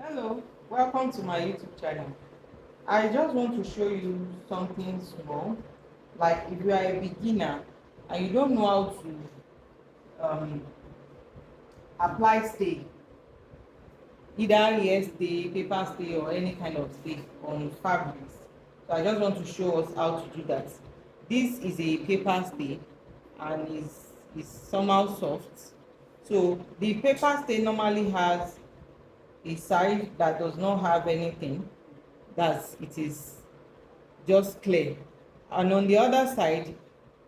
Hello, welcome to my YouTube channel. I just want to show you something small. Like if you are a beginner and you don't know how to apply stay, either ear stay, paper stay, or any kind of stay on fabrics. So I just want to show us how to do that. This is a paper stay and is somehow soft. So the paper stay normally has a side that does not have anything, that it is just clear, and on the other side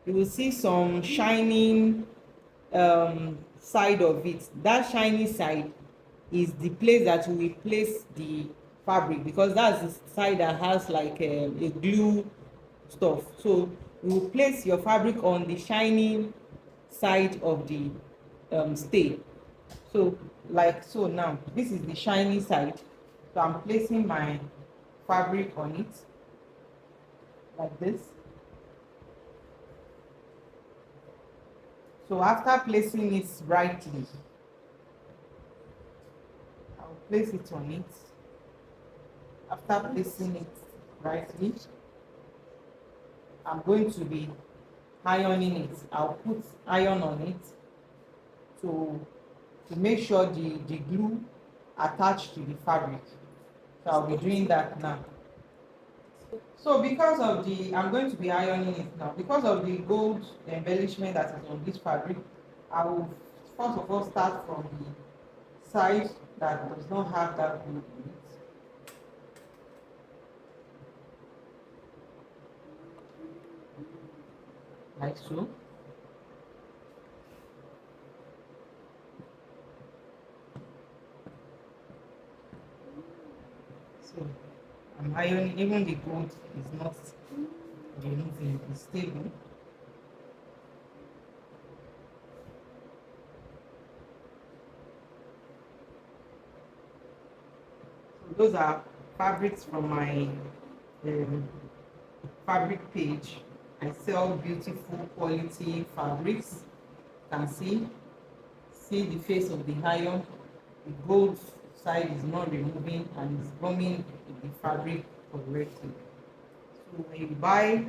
you will see some shining side of it. That shiny side is the place that we will place the fabric, because that's the side that has like a glue stuff. So you will place your fabric on the shining side of the stay. So like so, now this is the shiny side, so I'm placing my fabric on it like this. So after placing it rightly, I'll place it on it. After placing it rightly, I'm going to be ironing it. I'll put iron on it to make sure the glue attached to the fabric. So I'll be doing that now. So because of the, I'm going to be ironing it now. Because of the gold embellishment that is on this fabric, I will first of all start from the side that does not have that gold in it. Like so. So I'm ironing, even the gold is not removing, it's stable. So those are fabrics from my um, fabric page. I sell beautiful quality fabrics. You can see the face of the iron. The gold side is not removing and is coming the fabric correctly. So when you buy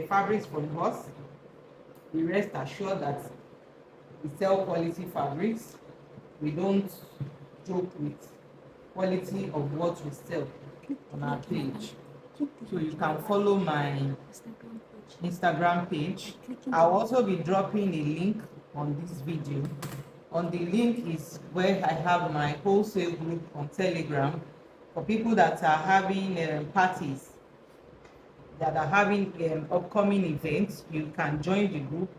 fabrics from us, we rest assured that we sell quality fabrics. We don't joke with quality of what we sell on our page. So you can follow my Instagram page. I'll also be dropping a link on this video. On the link is where I have my wholesale group on Telegram for people that are having parties, that are having upcoming events. You can join the group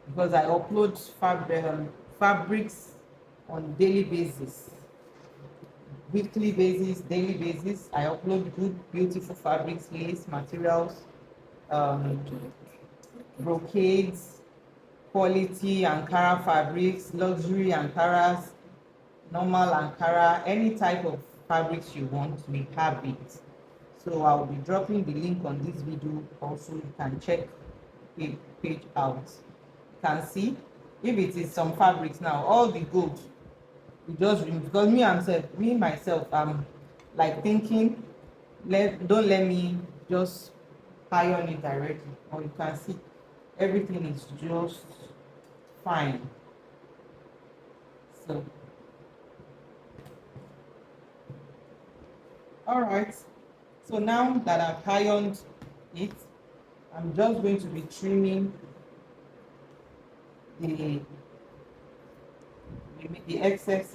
because I upload fabrics on daily basis, weekly basis, daily basis. I upload good, beautiful fabrics, lace materials, um, brocades, quality Ankara fabrics, luxury Ankaras, normal Ankara, any type of fabrics you want, we have it. So I'll be dropping the link on this video. Also, you can check the page out. You can see if it is some fabrics now, all the gold you just remove, because me myself, I'm like thinking, don't let me just iron it directly. Or you can see everything is just fine. So all right, so now that I've ironed it, I'm just going to be trimming the the excess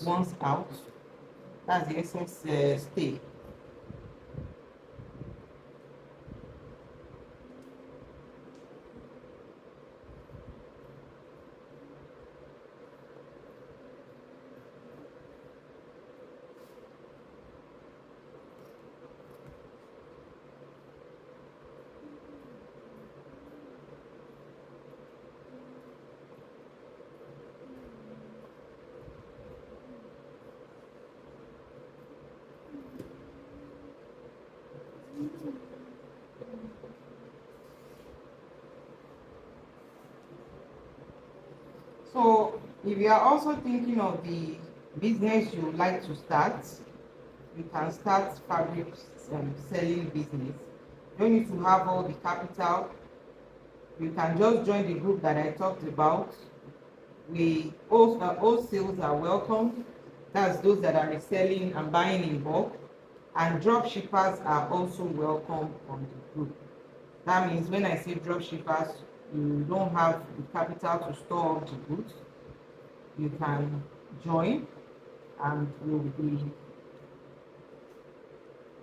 ones out. That's the excess stay. So if you are also thinking of the business you would like to start, you can start fabric selling business. You don't need to have all the capital. You can just join the group that I talked about. All sales are welcome. That's those that are reselling and buying in bulk. And drop shippers are also welcome on the group. That means when I say drop shippers, you don't have the capital to store the goods, you can join, and we'll be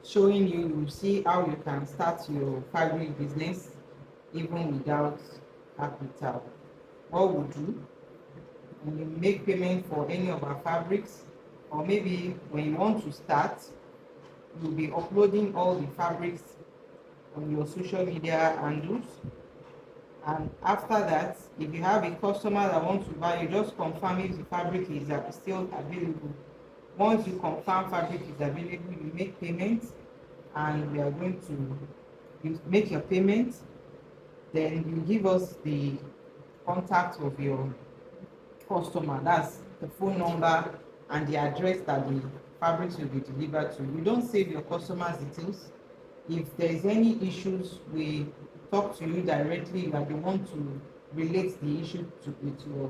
showing you, you see how you can start your fabric business even without capital. What we do when you make payment for any of our fabrics, or maybe when you want to start, you'll be uploading all the fabrics on your social media handles. And after that, if you have a customer that wants to buy, you just confirm if the fabric is still available. Once you confirm fabric is available, you make payment, and we are going to, you make your payment, then you give us the contact of your customer. That's the phone number and the address that the fabrics will be delivered to. You don't save your customers' details. If there is any issues, we talk to you directly. You are the one to relate the issue with your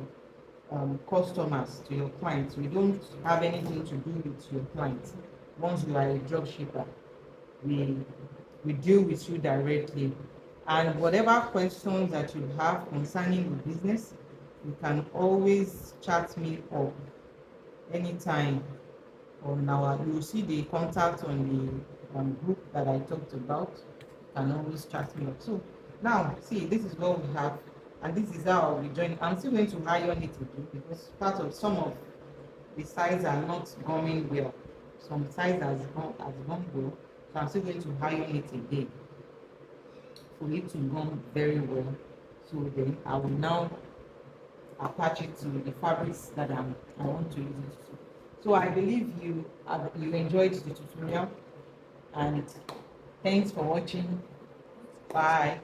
customers, to your clients. We don't have anything to do with your clients. Once you are a drop shipper, we deal with you directly. And whatever questions that you have concerning the business, you can always chat me up anytime on our, you'll see the contact on the group that I talked about. You can always chat me up. So now, see, this is what we have, and this is how I'll be joining. I'm still going to iron it again because part of some of the sides are not going well. Some sides has gone well, so I'm still going to iron it again for it to run very well. So then I will now attach it to the fabrics that I want to use it to. So I believe you enjoyed the tutorial, and thanks for watching. Bye.